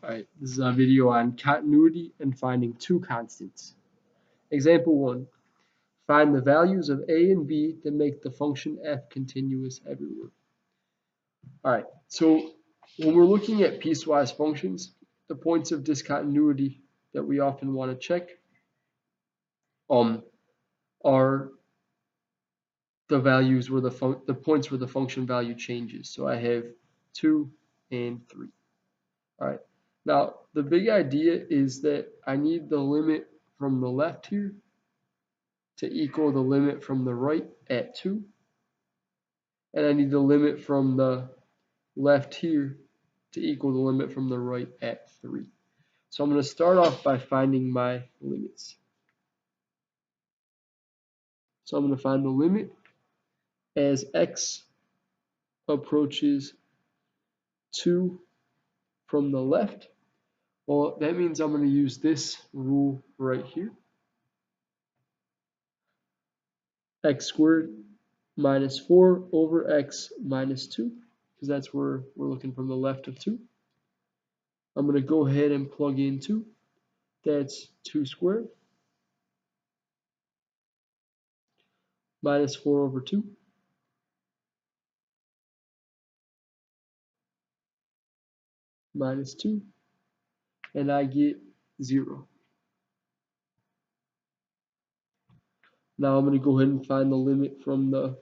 Alright, this is a video on continuity and finding two constants. Example 1. Find the values of a and b that make the function f continuous everywhere. Alright, so when we're looking at piecewise functions, the points of discontinuity that we often want to check are the values where the points where the function value changes. So I have 2 and 3. Alright. Now, the big idea is that I need the limit from the left here to equal the limit from the right at 2. And I need the limit from the left here to equal the limit from the right at 3. So I'm going to start off by finding my limits. So I'm going to find the limit as x approaches 2 from the left. Well, that means I'm going to use this rule right here. X squared minus 4 over x minus 2, because that's where we're looking from the left of 2. I'm going to go ahead and plug in 2. That's 2 squared minus 4 over 2 minus 2, and I get 0. Now I'm going to go ahead and find the limit from the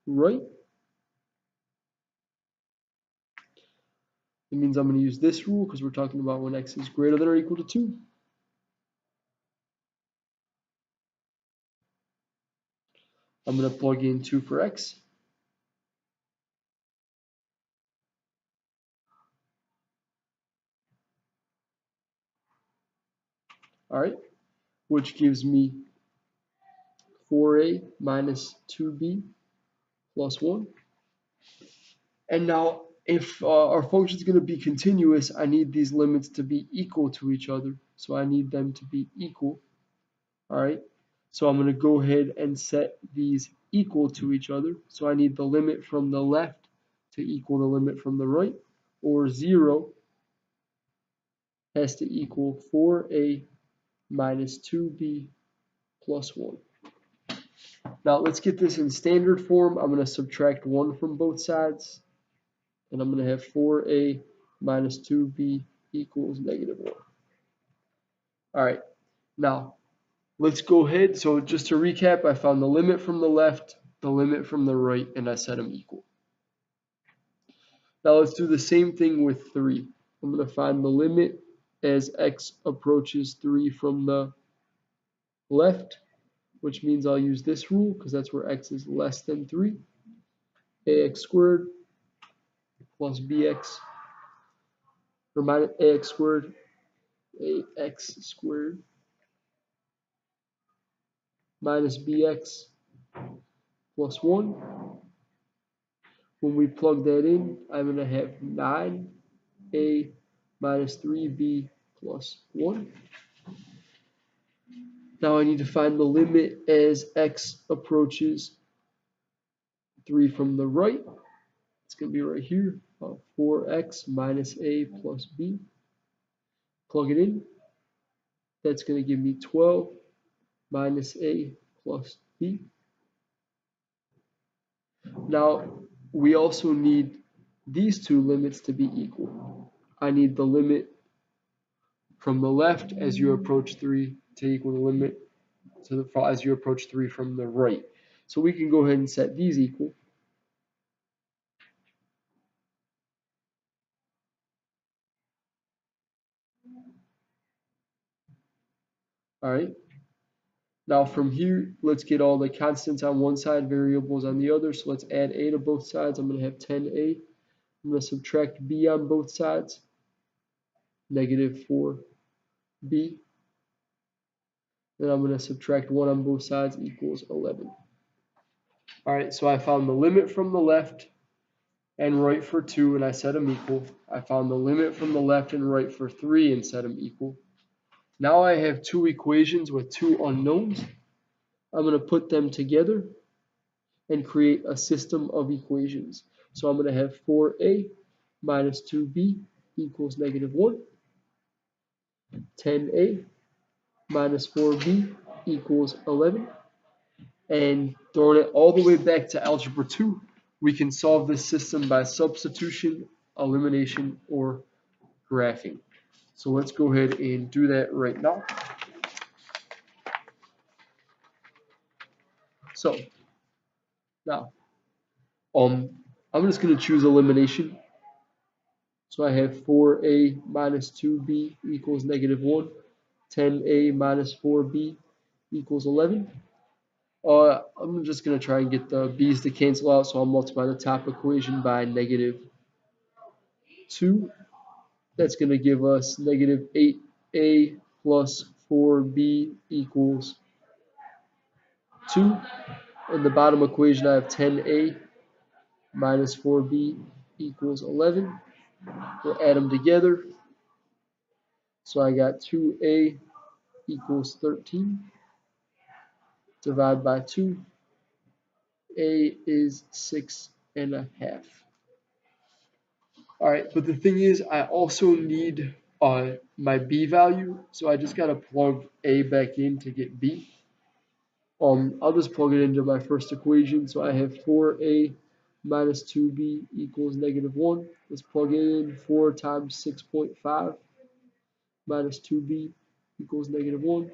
right. It means I'm going to use this rule because we're talking about when x is greater than or equal to 2. I'm going to plug in 2 for x. Alright, which gives me 4a minus 2b plus 1. And now, if our function is going to be continuous, I need these limits to be equal to each other. So I need them to be equal. Alright, so I'm going to go ahead and set these equal to each other. So I need the limit from the left to equal the limit from the right, or 0 has to equal 4a minus 2b plus 1. Now let's get this in standard form. I'm going to subtract 1 from both sides, and I'm going to have 4a minus 2b equals negative 1. All right, now let's go ahead. So just to recap, I found the limit from the left, the limit from the right, and I set them equal. Now let's do the same thing with 3. I'm going to find the limit as x approaches 3 from the left, which means I'll use this rule because that's where x is less than 3. Ax squared plus bx, or minus ax squared minus bx plus 1. When we plug that in, I'm going to have 9a minus 3b plus 1. Now I need to find the limit as x approaches 3 from the right. It's going to be right here, 4x minus a plus b. Plug it in. That's going to give me 12 minus a plus b. Now, we also need these two limits to be equal. I need the limit from the left as you approach 3 to equal the limit as you approach 3 from the right. So we can go ahead and set these equal. All right. Now from here, let's get all the constants on one side, variables on the other. So let's add a to both sides. I'm going to have 10a. I'm going to subtract b on both sides, negative 4b. Then I'm going to subtract 1 on both sides equals 11. All right, so I found the limit from the left and right for 2, and I set them equal. I found the limit from the left and right for 3 and set them equal. Now I have two equations with two unknowns. I'm going to put them together and create a system of equations. So I'm going to have 4a minus 2b equals negative 1. 10a minus 4b equals 11. And throwing it all the way back to algebra 2, we can solve this system by substitution, elimination, or graphing. So let's go ahead and do that right now. So now, I'm just going to choose elimination. So I have 4a minus 2b equals negative 1. 10a minus 4b equals 11. I'm just going to try and get the b's to cancel out, so I'll multiply the top equation by negative 2. That's going to give us negative 8a plus 4b equals 2. In the bottom equation, I have 10a minus 4b equals 11. We'll add them together. So I got 2a equals 13. Divide by 2. A is 6.5. Alright, but the thing is, I also need my b value, so I just gotta plug a back in to get b. I'll just plug it into my first equation, so I have 4a minus 2b equals negative 1. Let's plug in 4 times 6.5 minus 2b equals negative 1.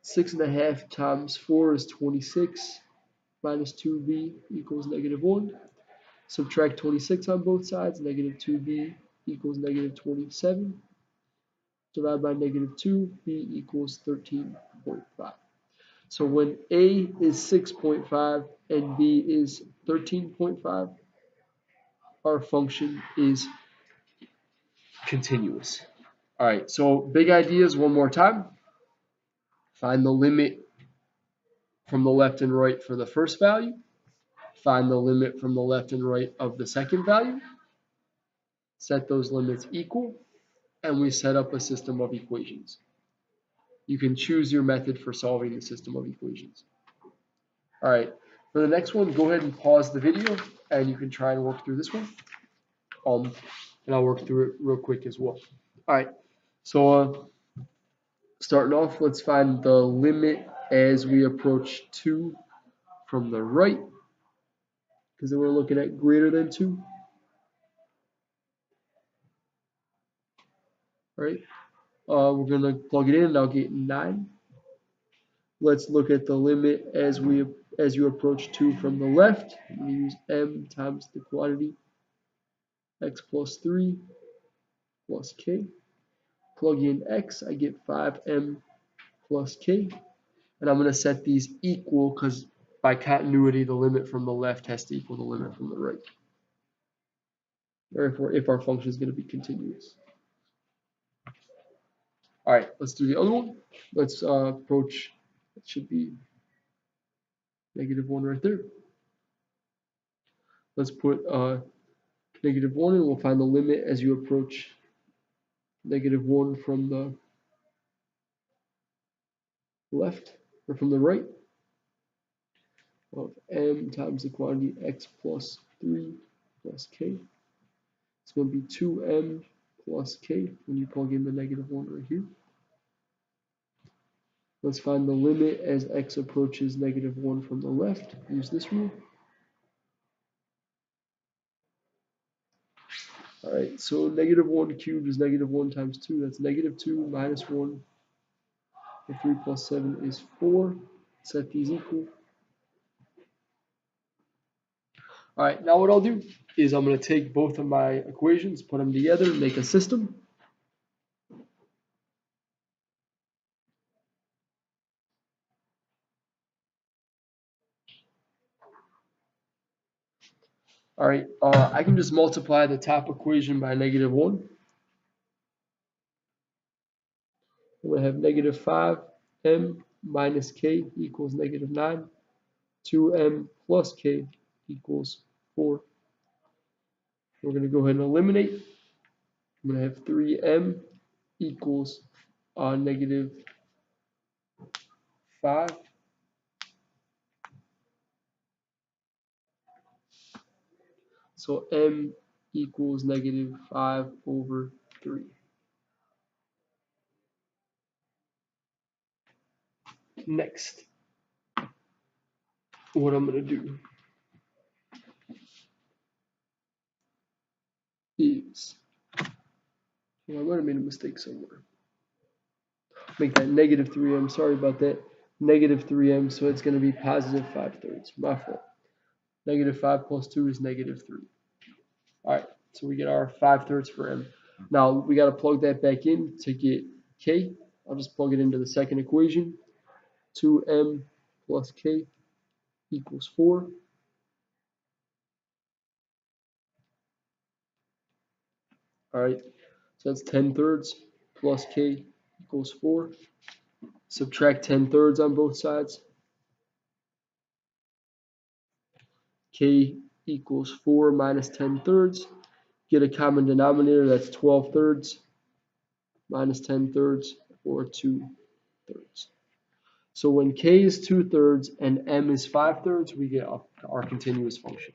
6.5 times 4 is 26, minus 2b equals negative 1. Subtract 26 on both sides, negative 2b equals negative 27. Divide by negative 2, b equals 13.5. So when a is 6.5 and b is 13.5, our function is continuous. All right, so big ideas one more time. Find the limit from the left and right for the first value. Find the limit from the left and right of the second value. Set those limits equal, and we set up a system of equations. You can choose your method for solving the system of equations. All right, for the next one, go ahead and pause the video, and you can try and work through this one. And I'll work through it real quick as well. All right, so starting off, let's find the limit as we approach 2 from the right, because then we're looking at greater than 2. All right, we're going to plug it in, and I'll get 9. Let's look at the limit as you approach 2 from the left. I'm going to use m times the quantity x plus 3 plus k. Plug in x, I get 5m plus k. And I'm going to set these equal because by continuity, the limit from the left has to equal the limit from the right. Therefore, if our function is going to be continuous. All right, let's do the other one. Let's approach, it should be negative 1 right there. Let's put negative 1 and we'll find the limit as you approach negative 1 from the left or from the right of m times the quantity x plus 3 plus k. It's going to be 2m plus k when you plug in the negative 1 right here. Let's find the limit as x approaches negative 1 from the left. Use this rule. All right, so negative 1 cubed is negative 1 times 2. That's negative 2 minus 1. And 3 plus 7 is 4. Set these equal. All right, now what I'll do is I'm going to take both of my equations, put them together, and make a system. All right, I can just multiply the top equation by negative 1. I'm going to have negative 5m minus k equals negative 9. 2m plus k equals 4. We're going to go ahead and eliminate. I'm going to have 3m equals negative 5. So m equals negative 5 over 3. Next, what I'm going to do is, I might have made a mistake somewhere. Make that negative 3m, sorry about that. Negative 3m, so it's going to be positive 5/3. My fault. Negative 5 plus 2 is negative 3. All right, so we get our 5/3 for m. Now we got to plug that back in to get k. I'll just plug it into the second equation. 2m plus k equals 4. All right, so that's 10/3 plus k equals 4. Subtract 10/3 on both sides. K equals 4 minus 10/3. Get a common denominator, that's 12/3 minus 10/3, or 2/3. So when k is 2/3 and m is 5/3, we get our continuous function.